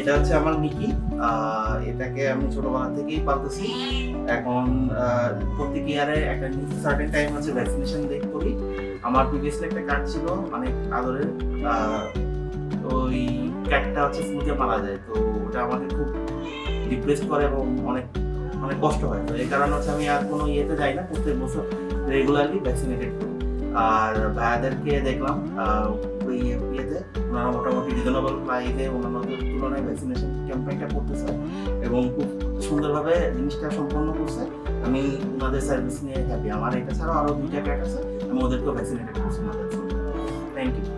এটা হচ্ছে আমার মিকি। এটাকে আমি ছোটবেলা থেকেই পালতেছি। এখন প্রত্যেক ইয়ারে একটা সার্টেন টাইম হচ্ছে ভ্যাকসিনেশন ডেট করি। আমার প্রিভিয়াসলি একটা ক্যাট ছিল অনেক আদরের। ওই ক্যাটটা হচ্ছে ফ্লুতে মারা যায়, তো ওটা আমাকে খুব ডিপ্রেস করে এবং অনেক অনেক কষ্ট হয়। তো এই কারণে হচ্ছে আমি আর কোনো ইয়েতে যাই না, প্রত্যেক বছর রেগুলারলি ভ্যাকসিনেটেড করি। আর ভাইয়াদেরকে দেখলাম ওই ইয়েতে ওনারা মোটামুটি রিজনেবল প্রাইসে অন্যান্যদের তুলনায় ভ্যাকসিনেশন ক্যাম্পেইনটা করতেছে এবং খুব সুন্দরভাবে জিনিসটা সম্পন্ন করছে। আমি ওনাদের সার্ভিস নিয়ে হ্যাপি। আমার এটা ছাড়াও আরও 2টা ক্যাট আছে, আমি ওদেরকেও ভ্যাকসিনেটেড করছি ওনাদের। Thank you.